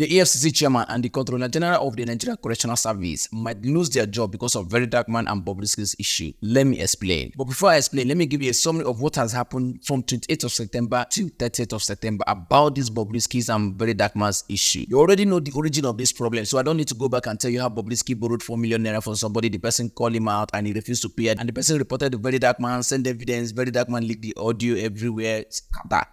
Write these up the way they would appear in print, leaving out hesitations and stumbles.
The EFCC chairman and the Controller General of the Nigerian Correctional Service might lose their job because of VeryDarkMan and Bobrisky's issue. Let me explain. But before I explain, let me give you a summary of what has happened from 28th of September to 30th of September about this Bobrisky's and VeryDarkMan's issue. You already know the origin of this problem, so I don't need to go back and tell you how Bobrisky borrowed 4 million naira from somebody, the person called him out and he refused to pay, and the person reported to VeryDarkMan, sent evidence, VeryDarkMan leaked the audio everywhere.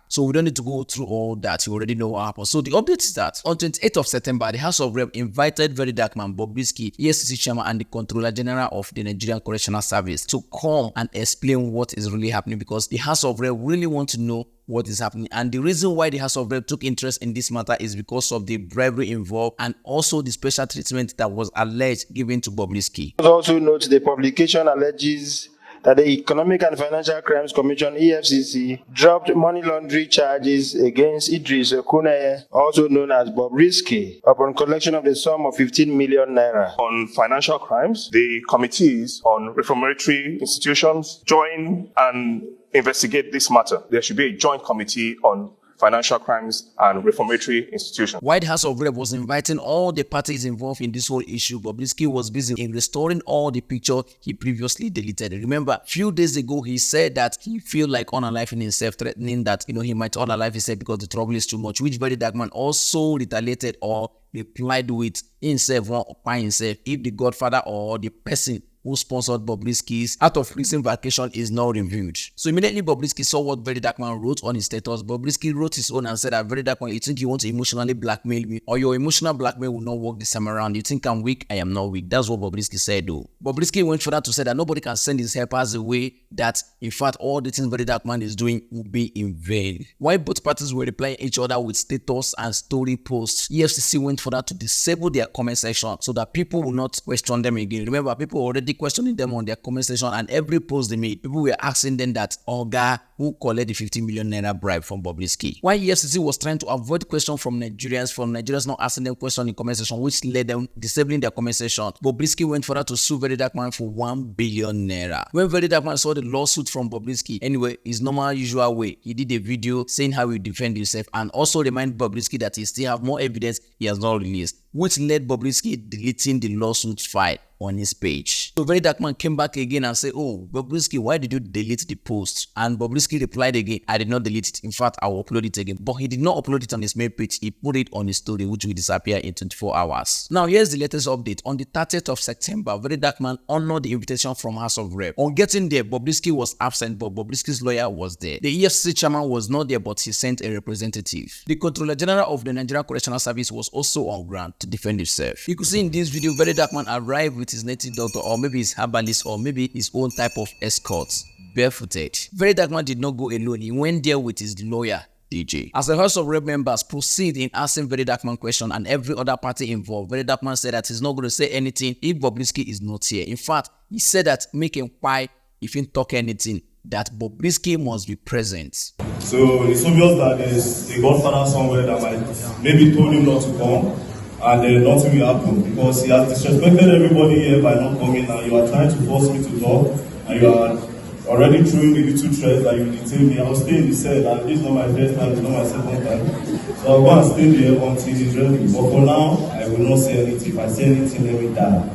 So we don't need to go through all that. You already know what happened. So the update is that on 28th of September, the House of Rep invited VeryDarkMan, Bobrisky, EFCC chairman, and the Controller General of the Nigerian Correctional Service to come and explain what is really happening, because the House of Rep really want to know what is happening. And the reason why the House of Rep took interest in this matter is because of the bribery involved and also the special treatment that was alleged given to Bobrisky. Also note the publication alleges that the Economic and Financial Crimes Commission (EFCC) dropped money laundering charges against Idris, Okuneye, also known as Bobrisky, upon collection of the sum of 15 million naira. On financial crimes, the committees on reformatory institutions join and investigate this matter. There should be a joint committee on financial crimes and reformatory institutions. While the House of Rep was inviting all the parties involved in this whole issue, Bobrisky was busy in restoring all the picture he previously deleted. Remember, a few days ago, he said that he feel like unaliving himself, threatening that, he might unalive himself because the trouble is too much, which VeryDarkMan also retaliated or replied with himself by himself if the godfather or the person who sponsored Bobrisky's out of prison vacation is now reviewed. So immediately Bobrisky saw what VeryDarkMan wrote on his status. Bobrisky wrote his own and said that VeryDarkMan, you think you want to emotionally blackmail me, or your emotional blackmail will not work this time around. You think I'm weak? I am not weak. That's what Bobrisky said though. Bobrisky went further to say that nobody can send his helpers away, that in fact all the things VeryDarkMan is doing will be in vain. While both parties were replying each other with status and story posts, EFCC went further to disable their comment section so that people will not question them again. Remember, people already questioning them on their comment section, and every post they made, people were asking them that Oga, who collected the 50 million naira bribe from Bobrisky. While EFCC was trying to avoid questions from Nigerians not asking them questions in comment section, which led them disabling their comment section, Bobrisky went further to sue VeryDarkMan for 1 billion naira. When VeryDarkMan saw the lawsuit from Bobrisky, anyway, his normal usual way, he did a video saying how he defend himself and also remind Bobrisky that he still have more evidence he has not released, which led Bobrisky deleting the lawsuit file on his page. So VeryDarkMan came back again and said, oh, Bobrisky, why did you delete the post? And Bobrisky replied again, I did not delete it. In fact, I will upload it again. But he did not upload it on his main page. He put it on his story, which will disappear in 24 hours. Now, here's the latest update. On the 30th of September, VeryDarkMan honored the invitation from House of Rep. On getting there, Bobrisky was absent, but Bobrisky's lawyer was there. The EFCC chairman was not there, but he sent a representative. The Controller General of the Nigerian Correctional Service was also on ground to defend himself. You could see in this video, VeryDarkMan arrived with his native doctor, or maybe his herbalist, or maybe his own type of escort, barefooted. VeryDarkMan did not go alone. He went there with his lawyer, Deji. As the House of Rep members proceed in asking VeryDarkMan questions and every other party involved, VeryDarkMan said that he's not going to say anything if Bobrisky is not here. In fact, he said that make him quiet if he talk anything, that Bobrisky must be present. So it's obvious that there's a godfather somewhere that might maybe told him not to come, and nothing will happen because he has disrespected everybody here by not coming, and you are trying to force me to talk, and you are already throwing the little threat that you detain me. I'll stay in the cell, and this is not my first time, it's not my second time. So I'll go and stay there until he's ready. But for now, I will not say anything. If I say anything, let me die.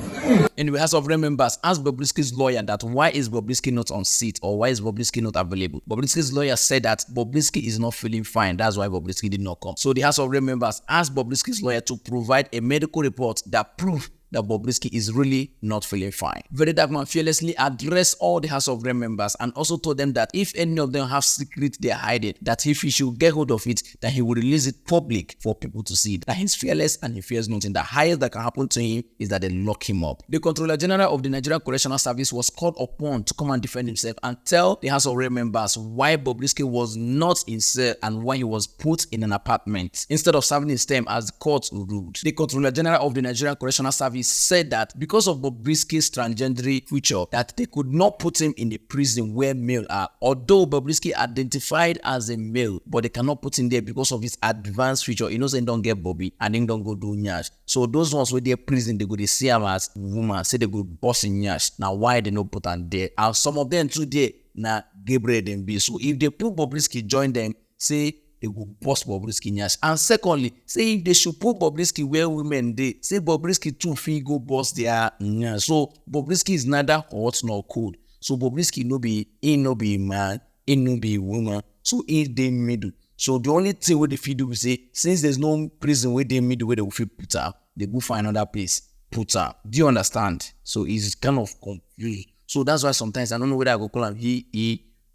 Anyway, House of Rep members asked Bobrisky's lawyer that why is Bobrisky not on seat, or why is Bobrisky not available. Bobrisky's lawyer said that Bobrisky is not feeling fine. That's why Bobrisky did not come. So the House of Rep members asked Bobrisky's lawyer to provide a medical report that proves that Bobrisky is really not feeling fine. VeryDarkMan fearlessly addressed all the House of Rep members and also told them that if any of them have secret they're hiding, that if he should get hold of it, that he will release it public for people to see. That he's fearless and he fears nothing. The highest that can happen to him is that they lock him up. The Controller General of the Nigerian Correctional Service was called upon to come and defend himself and tell the House of Rep members why Bobrisky was not in cell and why he was put in an apartment instead of serving his term as the court ruled. The Controller General of the Nigerian Correctional Service said that because of Bobrisky's transgender feature, that they could not put him in the prison where male are. Although Bobrisky identified as a male, but they cannot put him there because of his advanced feature. You know, they don't get Bobby and then don't go do nyash. So those ones where they're prison, they go to see him as woman, say they go boss in nyash. Now why they not put him there? And some of them today, now Gabriel them be. So if they put Bobrisky join them, say they go bust Bobrisky nyash. And secondly, say if they should put Bobrisky where women dey, say Bobrisky too fit go bust their nyash. So Bobrisky is neither hot nor cold. So Bobrisky no be man, he no be woman. So he dey middle. So the only thing what they fit do is say, since there's no prison where they middle where they will fit put her, they go find another place, put her. Do you understand? So it's kind of confused. So that's why sometimes I don't know whether I go call him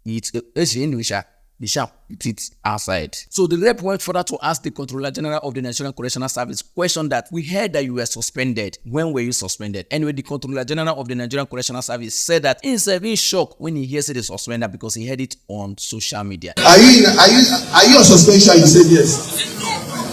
it's English. They shall put it outside. So the rep went further to ask the Controller General of the Nigerian Correctional Service question that we heard that you were suspended. When were you suspended? Anyway, the Controller General of the Nigerian Correctional Service said that he's very shocked when he hears it is suspended because he heard it on social media. Are you on suspension? You said yes.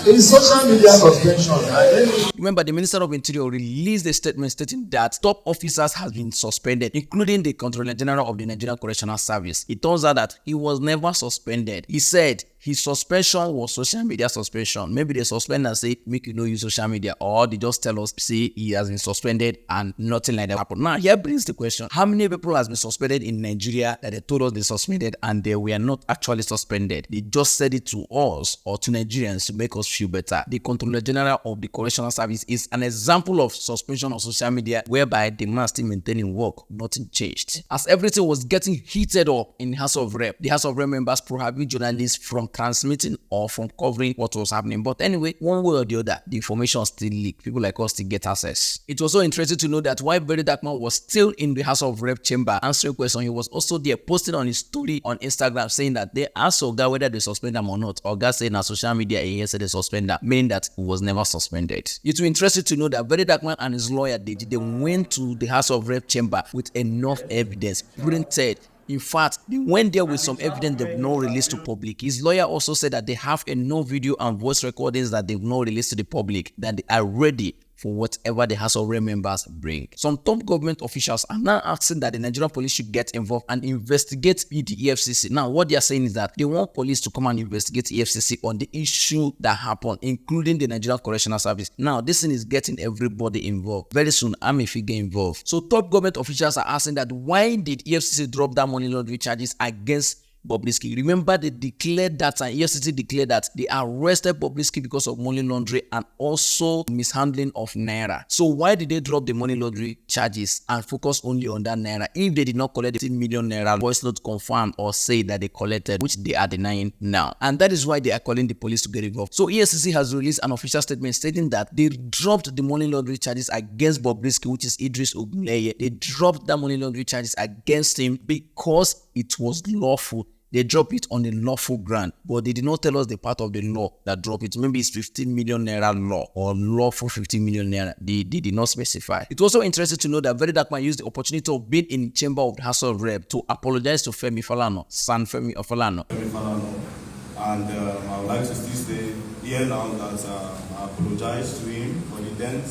In social media suspension. Remember, the Minister of Interior released a statement stating that top officers have been suspended, including the Controller General of the Nigerian Correctional Service. It turns out that he was never suspended. He said his suspension was social media suspension. Maybe they suspend and say, make you no use social media, or they just tell us, say he has been suspended and nothing like that happened. Now, here brings the question, how many people has been suspended in Nigeria that they told us they suspended and they were not actually suspended? They just said it to us or to Nigerians to make us feel better. The Controller General of the Correctional Service is an example of suspension on social media whereby the man still maintaining work, nothing changed. As everything was getting heated up in the House of Rep, the House of Rep members prohibited journalists from transmitting or from covering what was happening. But anyway, one way or the other, the information still leaked. People like us still get access. It was so interesting to know that while VeryDarkMan was still in the House of Rep chamber answering questions, he was also there posting on his story on Instagram saying that they asked Oga whether they suspend him or not. Oga said na social media he said they suspend him, meaning that he was never suspended. It will interesting to know that VeryDarkMan and his lawyer they went to the House of Rep chamber with enough evidence printed. In fact, they went there with some evidence they've not released to public. His lawyer also said that they have enough video and voice recordings that they've not released to the public, that they are ready for whatever the House of Rep members bring. Some top government officials are now asking that the Nigerian police should get involved and investigate the EFCC. Now, what they are saying is that they want police to come and investigate EFCC on the issue that happened, including the Nigerian Correctional Service. Now, this thing is getting everybody involved. Very soon, I may get involved. So, top government officials are asking that why did EFCC drop that money laundering charges against Bobrisky? Remember, they declared that, and EFCC declared that they arrested Bobrisky because of money laundering and also mishandling of naira. So why did they drop the money laundering charges and focus only on that naira if they did not collect the 10 million naira voice note confirmed or say that they collected, which they are denying now? And that is why they are calling the police to get involved. So EFCC has released an official statement stating that they dropped the money laundering charges against Bobrisky, which is Idris Okuneye. They dropped the money laundering charges against him because it was lawful. They drop it on the lawful ground, but they did not tell us the part of the law that drop it. Maybe it's 15 million naira law or lawful 15 million naira. They did not specify. It's also interesting to know that VeryDarkMan used the opportunity of being in the chamber of the House of Rep to apologize to Femi Falana, son Femi Falana. And I would like to still say here now that I apologize to him for the dent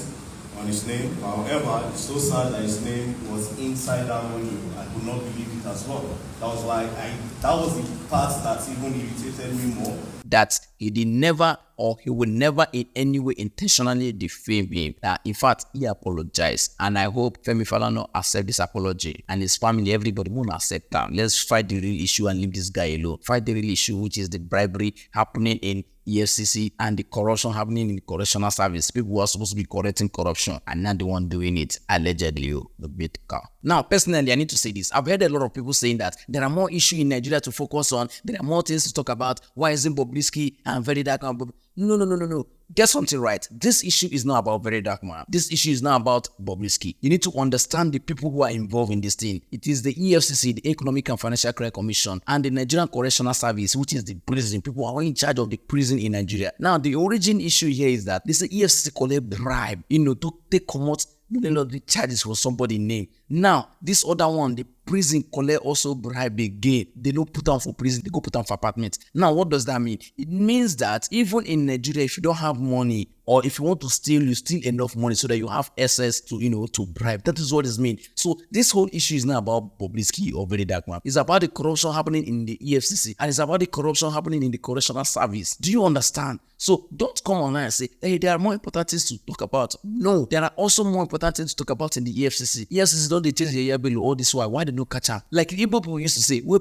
on his name. However, it's so sad that his name was inside that money. I could not believe it as well. That was why that was the part that even irritated me more. That he did never or he will never in any way intentionally defame him. That in fact he apologized, and I hope Femi Falana accept this apology, and his family, everybody won't accept that. Let's fight the real issue and leave this guy alone. Fight the real issue, which is the bribery happening in EFCC and the corruption happening in the correctional service. People who are supposed to be correcting corruption and not the one doing it, allegedly. The bit car. Now, personally, I need to say this. I've heard a lot of people saying that there are more issues in Nigeria to focus on. There are more things to talk about. Why isn't Bobrisky and VeryDarkMan? No. Get something right. This issue is not about VeryDarkMan. This issue is not about Bobrisky. You need to understand the people who are involved in this thing. It is the EFCC, the Economic and Financial Crime Commission, and the Nigerian Correctional Service, which is the prison. People who are in charge of the prison in Nigeria. Now, the origin issue here is that this EFCC collect bribe, to take commot the charges for somebody's name. Now, this other one, the prison collect also bribe again. They don't put down for prison, they go put down for apartment. Now, what does that mean? It means that even in Nigeria, if you don't have money, Or if you want to steal, you steal enough money so that you have access to, to bribe. That is what it means. So this whole issue is not about Bobrisky or VeryDarkMan. It's about the corruption happening in the EFCC, and it's about the corruption happening in the correctional service. Do you understand? So don't come online and say, hey, there are more important things to talk about. No, there are also more important things to talk about in the EFCC. EFCC don't they change the year below all this why they no catch am? Like Igbo people used to say, we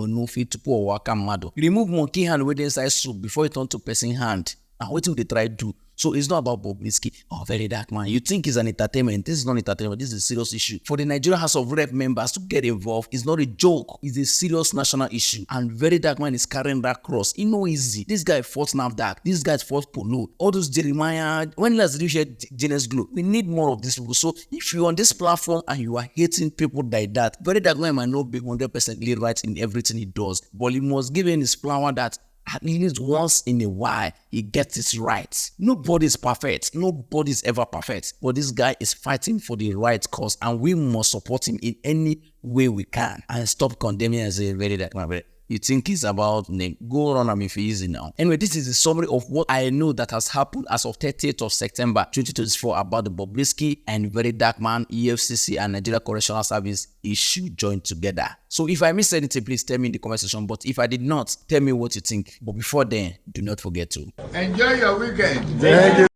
no fit to pour waka mado. Remove monkey hand with inside soup before it turn to person hand. And what do they try to do? So it's not about Bobrisky or VeryDarkMan. You think it's an entertainment. This is not entertainment. This is a serious issue. For the Nigerian House of Rep members to get involved, it's not a joke. It's a serious national issue. And VeryDarkMan is carrying that cross. It's no easy. This guy fought NAFDAC. This guy fought Polo. All those Jeremiah. When last did you share Genius Glow? We need more of these people. So if you're on this platform and you are hating people like that, VeryDarkMan might not be 100% right in everything he does. But he must give in his flower that at least once in a while, he gets it right. Nobody's perfect. Nobody's ever perfect. But this guy is fighting for the right cause, and we must support him in any way we can and stop condemning as a VeryDarkMan. You think it's about name? Go run am if easy now. Anyway, this is a summary of what I know that has happened as of 30th of September 2024 about the Bobrisky and VeryDarkMan, EFCC, and Nigeria Correctional Service issue joined together. So if I missed anything, please tell me in the comment section. But if I did not, tell me what you think. But before then, do not forget to enjoy your weekend. Thank you.